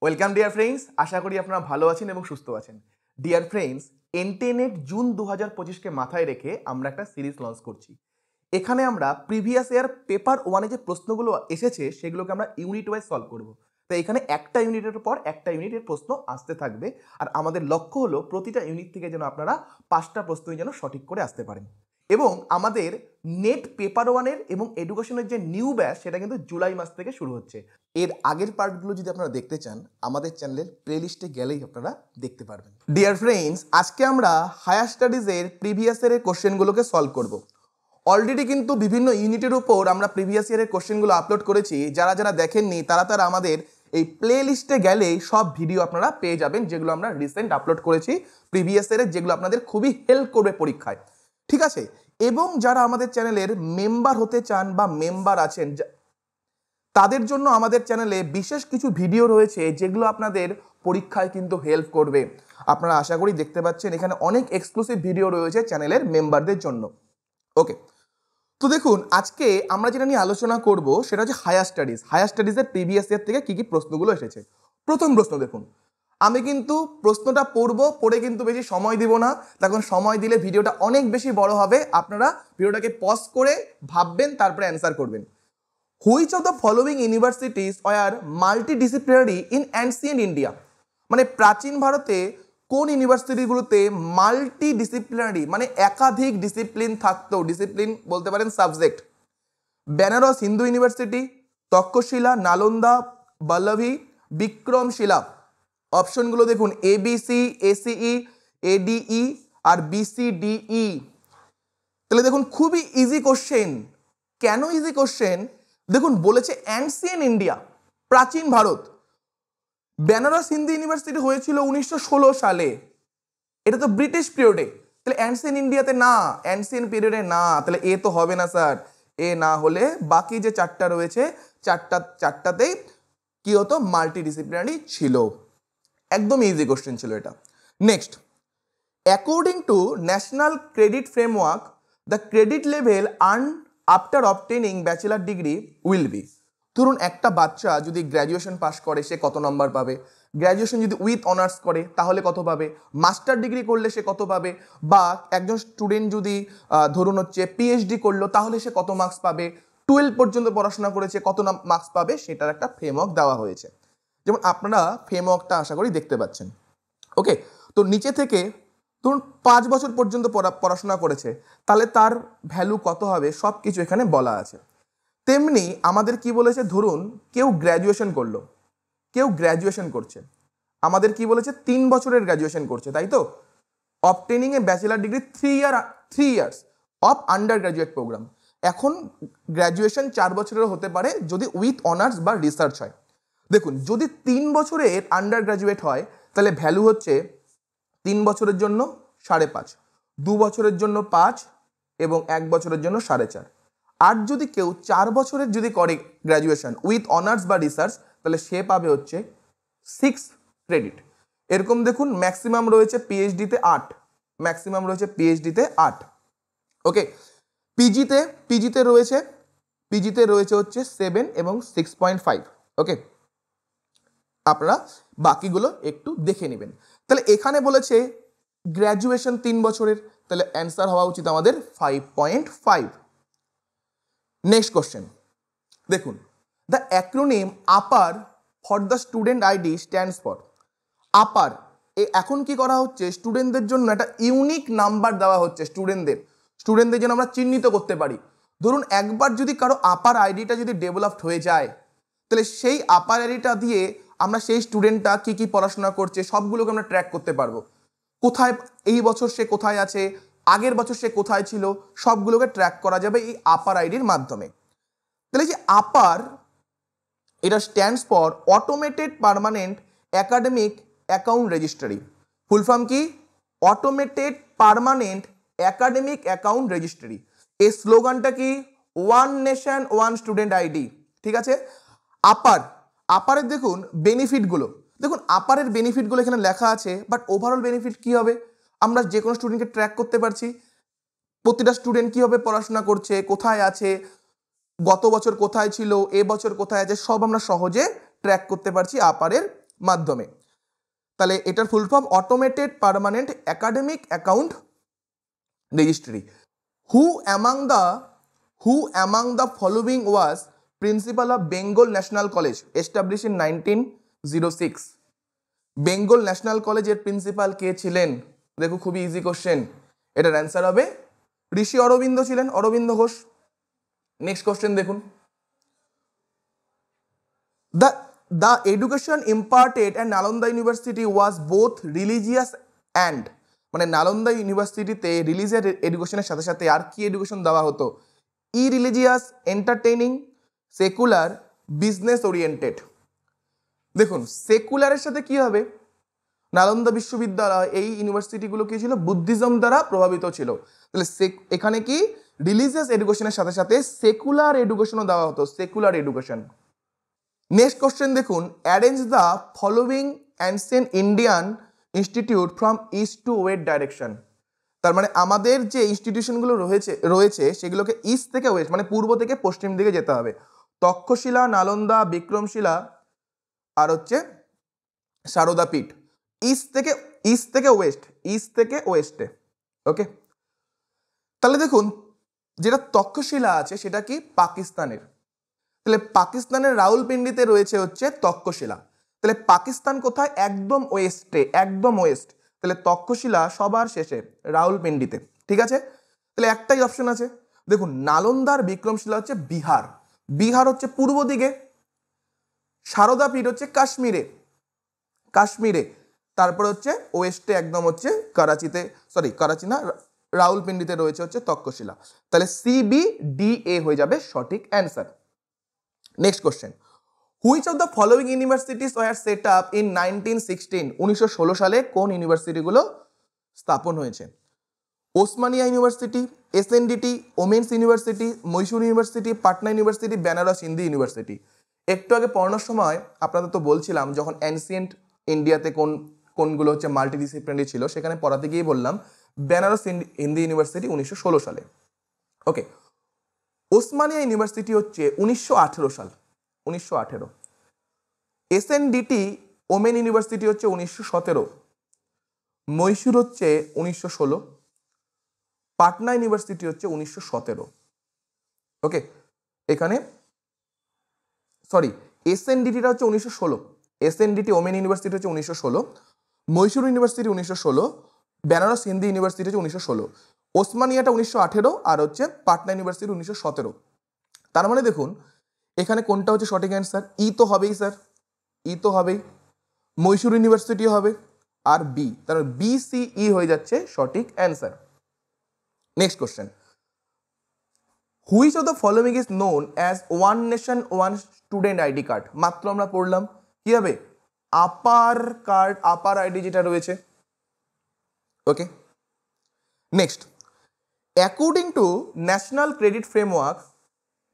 Welcome dear friends, আশা করি আপনারা ভালো আছেন এবং সুস্থ আছেন। ডিয়ার ফ্রেন্ডস, এনটেনেট জুন 2025কে মাথায় রেখে আমরা একটা সিরিজ লঞ্চ করছি। এখানে আমরা প্রিভিয়াস ইয়ার পেপার ওয়ানে যে প্রশ্নগুলো এসেছে সেগুলোকে আমরা ইউনিট ওয়াইজ সলভ করব। তো এখানে একটা ইউনিটের পর একটা ইউনিটের প্রশ্ন আসতে থাকবে, আর আমাদের লক্ষ্য হলো প্রতিটা ইউনিট থেকে যেন আপনারা 5টা প্রশ্নই যেন সঠিক করে আসতে পারেন। এবং আমাদের নেট পেপার ওয়ানের এবং এডুকেশনের যে নিউ ব্যাচ সেটা কিন্তু জুলাই মাস থেকে শুরু হচ্ছে। এর আগের পার্টগুলো যদি আপনারা দেখতে চান আমাদের চ্যানেলের প্লেলিস্টে গেলেই আপনারা দেখতে পারবেন। ডিয়ার ফ্রেন্ডস, আজকে আমরা হায়ার স্টাডিজের প্রিভিয়াস ইয়ারের কোশ্চেনগুলোকে সলভ করব। অলরেডি কিন্তু বিভিন্ন ইউনিটের উপর আমরা প্রিভিয়াস ইয়ারের কোশ্চেনগুলো আপলোড করেছি। যারা যারা দেখেননি তারা আমাদের এই প্লে লিস্টে গেলেই সব ভিডিও আপনারা পেয়ে যাবেন, যেগুলো আমরা রিসেন্ট আপলোড করেছি প্রিভিয়াস ইয়ারের, যেগুলো আপনাদের খুবই হেল্প করবে পরীক্ষায়। ঠিক আছে? এবং যারা আমাদের চ্যানেলের মেম্বার হতে চান বা মেম্বার আছেন তাদের জন্য আমাদের চ্যানেলে বিশেষ কিছু ভিডিও রয়েছে যেগুলো আপনাদের পরীক্ষায় কিন্তু হেল্প করবে। আপনারা আশা করি দেখতে পাচ্ছেন এখানে অনেক এক্সক্লুসিভ ভিডিও রয়েছে চ্যানেলের মেম্বারদের জন্য। ওকে, তো দেখুন আজকে আমরা যেটা নিয়ে আলোচনা করব সেটা হচ্ছে হায়ার স্টাডিজের প্রিভিয়াস ইয়ার থেকে কি কি প্রশ্নগুলো এসেছে। প্রথম প্রশ্ন দেখুন, আমি কিন্তু প্রশ্নটা পড়ে কিন্তু বেশি সময় দিব না, তখন সময় দিলে ভিডিওটা অনেক বেশি বড় হবে। আপনারা ভিডিওটাকে পজ করে ভাববেন, তারপরে অ্যান্সার করবেন। Which of the following universities were multidisciplinary in ancient India? মানে প্রাচীন ভারতে কোন ইউনিভার্সিটিগুলোতে মাল্টিডিসিপ্লিনারি মানে একাধিক ডিসিপ্লিন থাকতো? ডিসিপ্লিন বলতে পারেন সাবজেক্ট। বেনারস হিন্দু ইউনিভার্সিটি, তক্ষশিলা, নালন্দা, বল্লভী, বিক্রমশিলা। অপশনগুলো দেখুন, ABC, ACE, ADE আর BCDE। তাহলে দেখুন খুবই ইজি কোশ্চেন। কেন ইজি কোশ্চেন? দেখুন বলেছে অ্যানসিয়েন্ট ইন্ডিয়া, প্রাচীন ভারত। বেনারস হিন্দু ইউনিভার্সিটি হয়েছিল 1916 সালে, এটা তো ব্রিটিশ পিরিয়ডে। তাহলে অ্যানসিয়েন্ট ইন্ডিয়াতে না, অ্যানসিয়েন্ট পিরিয়ডে না, তাহলে এ তো হবে না স্যার। এ না হলে বাকি যে চারটা রয়েছে চারটাতেই কি হতো? মাল্টিডিসিপ্লিনারি ছিল। একদম ইজি কোশ্চেন ছিল এটা। Next, according to national credit framework the credit level earn after obtaining bachelor degree will B. ধরুন একটা বাচ্চা যদি গ্র্যাজুয়েশন পাস করে সে কত নম্বর পাবে, গ্র্যাজুয়েশন যদি উইথ অনার্স করে তাহলে কত পাবে, মাস্টার ডিগ্রি করলে সে কত পাবে, বা একজন স্টুডেন্ট যদি ধরুন হচ্ছে PhD করলো তাহলে সে কত মার্কস পাবে, 12 পর্যন্ত পড়াশোনা করেছে কত মার্কস পাবে, সেটার একটা ফ্রেমওয়ার্ক দেওয়া হয়েছে। যেমন আপনারা ফ্রেমওয়ার্কটা আশা করি দেখতে পাচ্ছেন। ওকে, তো নিচে থেকে ধরুন 5 বছর পর্যন্ত পড়াশোনা করেছে তাহলে তার ভ্যালু কত হবে, সব কিছু এখানে বলা আছে। তেমনি আমাদের কি বলেছে, ধরুন কেউ গ্র্যাজুয়েশন করলো, কেউ গ্র্যাজুয়েশন করছে, আমাদের কি বলেছে 3 বছরের গ্র্যাজুয়েশন করছে, তাই তো? Obtaining a bachelor degree 3 years of undergraduate program. এখন গ্র্যাজুয়েশন 4 বছরেরও হতে পারে যদি উইথ অনার্স বা রিসার্চ হয়। দেখুন যদি 3 বছরের আন্ডার গ্র্যাজুয়েট হয় তাহলে ভ্যালু হচ্ছে 3 বছরের জন্য 5.5, 2 বছরের জন্য 5 এবং 1 বছরের জন্য 4.5। আর যদি কেউ 4 বছরের যদি করে গ্র্যাজুয়েশন উইথ অনার্স বা রিসার্চ তাহলে সে পাবে হচ্ছে 6 ক্রেডিট। এরকম দেখুন ম্যাক্সিমাম রয়েছে PhD-তে 8, ম্যাক্সিমাম রয়েছে PhD-তে 8। ওকে, পিজিতে রয়েছে হচ্ছে 7 এবং 6.5। ওকে, আপনারা বাকিগুলো একটু দেখে নেবেন। তাহলে এখানে বলেছে গ্র্যাজুয়েশন 3 বছরের, তাহলে অ্যান্সার হওয়া উচিত আমাদের 5.5। নেক্সট কোশ্চেন দেখুন, the acronym APAAR for the student ID stands for. APAAR এখন কি করা হচ্ছে, স্টুডেন্টদের জন্য একটা ইউনিক নাম্বার দেওয়া হচ্ছে। স্টুডেন্টদের যেন আমরা চিহ্নিত করতে পারি। ধরুন একবার যদি কারো আপার আইডিটা যদি ডেভেলপড হয়ে যায় তাহলে সেই আপার আইডিটা দিয়ে আমরা সেই স্টুডেন্টটা কি কি পড়াশোনা করছে সবগুলোকে আমরা ট্র্যাক করতে পারবো। কোথায় এই বছর সে কোথায় আছে, আগের বছর সে কোথায় ছিল, সবগুলোকে ট্র্যাক করা যাবে এই আপার আইডির মাধ্যমে। তাহলে যে আপার, এটা stands for automated permanent academic account registry. Full form কি? Automated permanent academic account registry. এই স্লোগানটা কি? One nation one student ID. ঠিক আছে? আপারের দেখুন বেনিফিটগুলো, দেখুন আপারের বেনিফিটগুলো এখানে লেখা আছে, বাট ওভারঅল বেনিফিট কি হবে? আমরা যে কোনো স্টুডেন্টকে ট্র্যাক করতে পারছি, প্রতিটা স্টুডেন্ট কীভাবে পড়াশোনা করছে, কোথায় আছে, গত বছর কোথায় ছিল, এ বছর কোথায় আছে, সব আমরা সহজে ট্র্যাক করতে পারছি আপারের মাধ্যমে। তাহলে এটার full form automated permanent academic account registry. Who among the following was principal of Bengal national college establish in 1906? Bengal national কলেজের প্রিন্সিপাল কে ছিলেন? দেখো খুবই ইজি কোশ্চেন, এটার অ্যান্সার হবে ঋষি অরবিন্দ ছিলেন, অরবিন্দ ঘোষ। নেক্সট কোশ্চেন দেখুন, the education imparted at Nalanda University was both religious and, মানে নালন্দা ইউনিভার্সিটিতে রিলিজিয়াস এডুকেশনের সাথে সাথে আর কি এডুকেশন দেওয়া হতো? ইরিলিজিয়াস, এন্টারটেইনিং, সেকুলার, বিজনেস ওরিয়েন্টেড। দেখুন সেকুলারের সাথে কি হবে, নালন্দা বিশ্ববিদ্যালয় এই ইউনিভার্সিটিগুলো কি ছিল? বুদ্ধিজম দ্বারা প্রভাবিত ছিল। তাহলে এখানে কি রিলিজিয়াস এডুকেশনের সাথে সাথে সেকুলার এডুকেশনও দেওয়া হতো, সেকুলার এডুকেশন। নেক্সট কোশ্চেন দেখুন, arrange the following ancient Indian institute from east two West direction. তার মানে আমাদের যে ইনস্টিটিউশনগুলো রয়েছে সেগুলোকে ইস্ট থেকে ওয়েস্ট, মানে পূর্ব থেকে পশ্চিম দিকে যেতে হবে। তক্ষশিলা, নালন্দা, বিক্রমশিলা আর হচ্ছে সারদাপীঠ। ইস্ট থেকে ওয়েস্টে। ওকে, তাহলে দেখুন যেটা তক্ষশিলা আছে সেটা কি পাকিস্তানের। তাহলে পাকিস্তানের রাউলপিন্ডিতে রয়েছে হচ্ছে তক্ষশিলা। তাহলে পাকিস্তান কোথায়? একদম ওয়েস্টে, একদম ওয়েস্ট। তাহলে তক্ষশিলা সবার শেষে রাউলপিন্ডিতে, ঠিক আছে। তাহলে একটাই অপশন আছে, দেখুন নালন্দার বিক্রমশিলা হচ্ছে বিহার হচ্ছে পূর্ব দিকে, সারদাপীঠ হচ্ছে কাশ্মীরে, তারপর হচ্ছে ওয়েস্টে একদম হচ্ছে করাচি না, রাউলপিন্ডিতে রয়েছে হচ্ছে তক্ষশিলা। তাহলে CBDA হয়ে যাবে সঠিক answer. Next question, which of the following universities were set up in 1916? 1916 সালে কোন ইউনিভার্সিটিগুলো স্থাপন হয়েছে? Osmania university, SNDT, women's university, Mahishur university, Patna university, Benaras Hindu university. একটু আগে পড়ানোর সময় আপনাদের তো বলছিলাম যখন অ্যানসিয়েন্ট ইন্ডিয়াতে কোনগুলো হচ্ছে মাল্টিডিসিপ্লিনারি ছিল, সেখানে পড়াতে গিয়ে বললাম বেনারস হিন্দু ইউনিভার্সিটি 1916 সালে। ওকে, ওসমানিয়া ইউনিভার্সিটি হচ্ছে 1918 সাল, 1918। SNDT ওমেন ইউনিভার্সিটি হচ্ছে 1917, মহীশূর হচ্ছে 1916, পাটনা ইউনিভার্সিটি হচ্ছে 1917। ওকে, এখানে SNDTটা হচ্ছে 1916, SNDT ওমেন ইউনিভার্সিটি হচ্ছে 1916, মহীশূর ইউনিভার্সিটি 1916, বেনারস হিন্দু ইউনিভার্সিটি হচ্ছে 1916, ওসমানিয়াটা 1918 আর হচ্ছে পাটনা ইউনিভার্সিটি 1917। তার মানে দেখুন এখানে কোনটা হচ্ছে সঠিক অ্যান্সার? তো হবেই স্যার, তো হবেই, মহীশূর ইউনিভার্সিটি হবে আর বি, তার মানে BCE হয়ে যাচ্ছে সঠিক answer. Next question, which of the following is known as one nation one student ID card? মাত্র আমরা পড়লাম কি হবে, আপার আইডি যেটা রয়েছে। Okay, next, according to national credit framework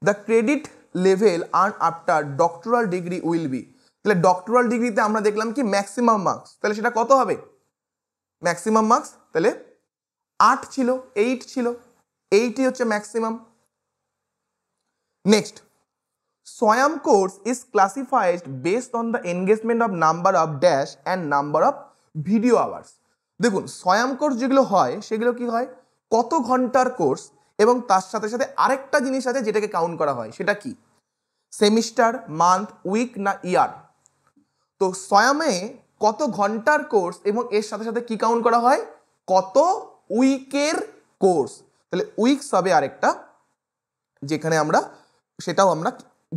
the credit level earn after doctoral degree will be. তাহলে doctoral ডিগ্রিতে আমরা দেখলাম কি ম্যাক্সিমাম মার্কস, তাহলে সেটা কত হবে? ম্যাক্সিমাম মার্কস তাহলে 8 ছিল, 8 ছিল, 8ই হচ্ছে maximum. Next, SWAYAM course is classified based on the engagement of number of dash and number of video hours. দেখুন SWAYAM কোর্স যেগুলো হয় সেগুলো কি হয়, কত ঘন্টার কোর্স, এবং তার সাথে সাথে আরেকটা জিনিস আছে যেটাকে কাউন্ট করা হয়, সেটা কি? সেমিস্টার, মান্থ, উইক না ইয়ার। তো SWAYAM-এ কত ঘন্টার কোর্স এবং এর সাথে সাথে কি কাউন্ট করা হয়? কত উইকের কোর্স। তাহলে উইকস হবে আরেকটা, যেখানে সেটাও আমরা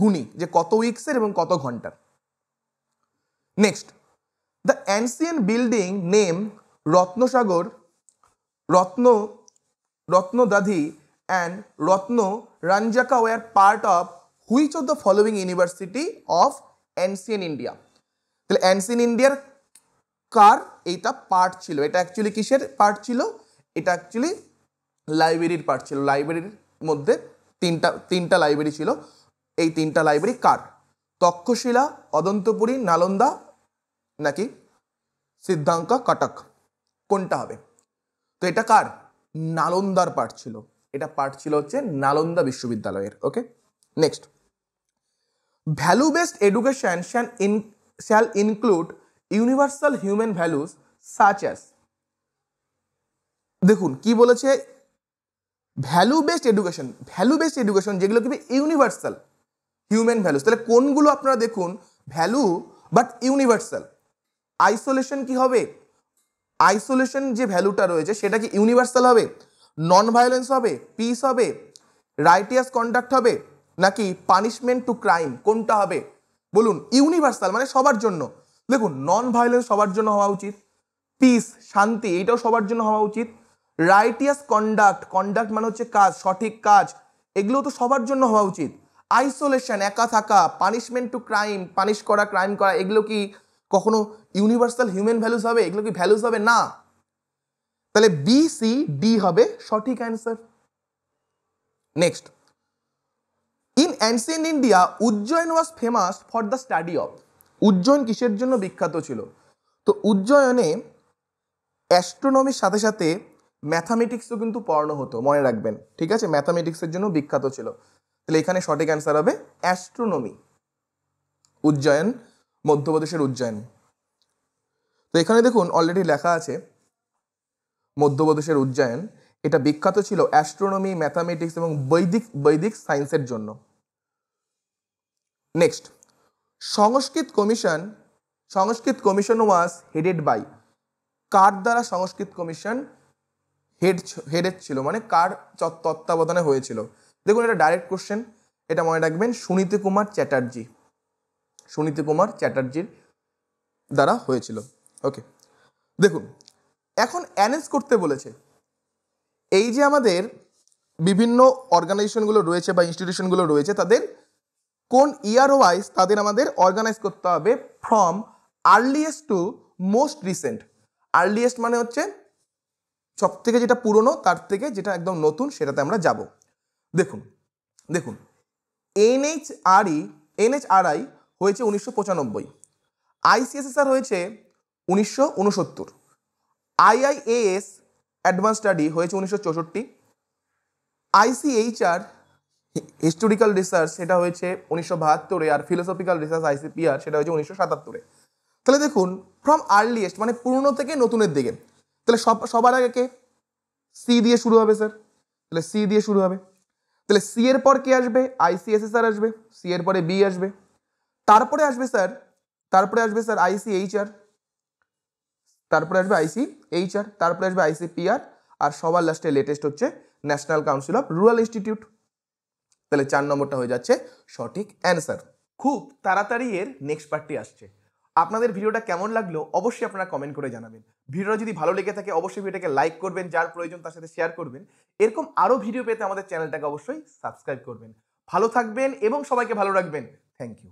গুনি যে কত উইকসের এবং কত ঘন্টার। Next, the ancient building name Ratnasagar, Ratnodadhi and Ratnaranjaka were part of which of the following university of ancient India? তাহলে অ্যানসিয়েন্ট ইন্ডিয়ার কার এইটা পার্ট ছিল? এটা অ্যাকচুয়ালি কিসের পার্ট ছিল? এটা অ্যাকচুয়ালি লাইব্রেরির পার্ট ছিল। লাইব্রেরির মধ্যে তিনটা লাইব্রেরি ছিল। এই তিনটা লাইব্রেরি কার? তক্ষশিলা, অদন্তপুরী, নালন্দা নাকি সিদ্ধাঙ্কা কটক, কোনটা হবে? তো এটা কার? নালন্দার পার্ট ছিল, এটা পার্ট ছিল হচ্ছে নালন্দা বিশ্ববিদ্যালয়ের। Okay, next, value based education shall include universal human values such as, দেখুন কি বলেছে, ভ্যালু বেসড এডুকেশন যেগুলো কি ইউনিভার্সাল হিউম্যান ভ্যালুস। তাহলে কোনগুলো আপনারা দেখুন ভ্যালু বাট ইউনিভার্সাল। আইসোলেশন কি হবে, আইসোলেশন যে ভ্যালুটা রয়েছে সেটা কি ইউনিভার্সাল হবে, নন ভায়োলেন্স হবে, পিস হবে, রাইটিয়াস কন্ডাক্ট হবে, নাকি পানিশমেন্ট টু ক্রাইম, কোনটা হবে বলুন? ইউনিভার্সাল মানে সবার জন্য। দেখুন নন ভায়োলেন্স সবার জন্য হওয়া উচিত, পিস শান্তি এটাও সবার জন্য হওয়া উচিত, রাইটিয়াস কন্ডাক্ট মানে হচ্ছে কাজ, সঠিক কাজ, এগুলো তো সবার জন্য হওয়া উচিত। আইসোলেশন একা থাকা, পানিশমেন্ট টু ক্রাইম পানিশ করা, ক্রাইম করা, এগুলো কি কখনো ইউনিভার্সাল হিউম্যান ভ্যালুস হবে? এগুলো কি ভ্যালুস হবে? না। তাহলে বি সি ডি হবে সঠিক answer. Next, in ancient India Ujjain was famous for the study of, Ujjain কিসের জন্য বিখ্যাত ছিল? তো উজ্জয়নে অ্যাস্ট্রোনমির সাথে সাথে ম্যাথামেটিক্সও কিন্তু পড়ানো হতো, মনে রাখবেন, ঠিক আছে? ম্যাথামেটিক্সের জন্য বিখ্যাত ছিল। তাহলে এখানে সঠিক অ্যান্সার হবে অ্যাস্ট্রোনমি। উজ্জয়ন, মধ্যপ্রদেশের উজ্জয়ন। তো এখানে দেখুন অলরেডি লেখা আছে মধ্যপ্রদেশের উজ্জয়ন, এটা বিখ্যাত ছিল অ্যাস্ট্রোনমি, ম্যাথামেটিক্স এবং বৈদিক সায়েন্সের জন্য। Next, Sanskrit commission was headed by, কার দ্বারা সংস্কৃত কমিশন হেডেড ছিল, মানে কার তত্ত্বাবধানে হয়েছিল? দেখুন এটা ডাইরেক্ট কোশ্চেন, এটা মনে রাখবেন সুনীতি কুমার চ্যাটার্জির দ্বারা হয়েছিল। ওকে, দেখুন এখন অ্যানেন্স করতে বলেছে। এই যে আমাদের বিভিন্ন অর্গানাইজেশনগুলো রয়েছে বা ইনস্টিটিউশনগুলো রয়েছে, তাদের কোন ইয়ার ওয়াইজ তাদের আমাদের অর্গানাইজ করতে হবে from earliest to most recent. Earliest মানে হচ্ছে সব থেকে যেটা পুরনো, তার থেকে যেটা একদম নতুন সেটাতে আমরা যাব। দেখুন এনএইচআরআই হয়েছে 1995, আইসিএসএসআর হয়েছে 1969, আইআইএএস অ্যাডভান্স স্টাডি হয়েছে 1964, আইসিএইচআর হিস্টোরিক্যাল রিসার্চ সেটা হয়েছে 1972, আর ফিলোসফিক্যাল রিসার্চ আইসিপিআর সেটা হয়েছে 1977। তাহলে দেখুন ফ্রম আর্লিয়েস্ট মানে পুরনো থেকে নতুনের দিকে। তাহলে সবার আগে কে? সি দিয়ে শুরু হবে স্যার, তাহলে সি দিয়ে শুরু হবে। তাহলে সি এর পর কে আসবে? আইসিএসএসআর আসবে, সি এর পরে বি আসবে, তারপরে আসবে স্যার আইসিএইচআর, তারপরে আসবে আইসিপিআর, আর সবার লাস্টে লেটেস্ট হচ্ছে national council of rural institute. তাহলে 4 নম্বরটা হয়ে যাচ্ছে সঠিক অ্যান্সার। খুব তাড়াতাড়ি এর নেক্সট পার্টটি আসছে। আপনাদের ভিডিওটা কেমন লাগলো অবশ্যই আপনারা কমেন্ট করে জানাবেন। ভিডিওটা যদি ভালো লেগে থাকে অবশ্যই ভিডিওটাকে লাইক করবেন, যার প্রয়োজন তার সাথে শেয়ার করবেন। এরকম আরও ভিডিও পেতে আমাদের চ্যানেলটাকে অবশ্যই সাবস্ক্রাইব করবেন। ভালো থাকবেন এবং সবাইকে ভালো রাখবেন। Thank you.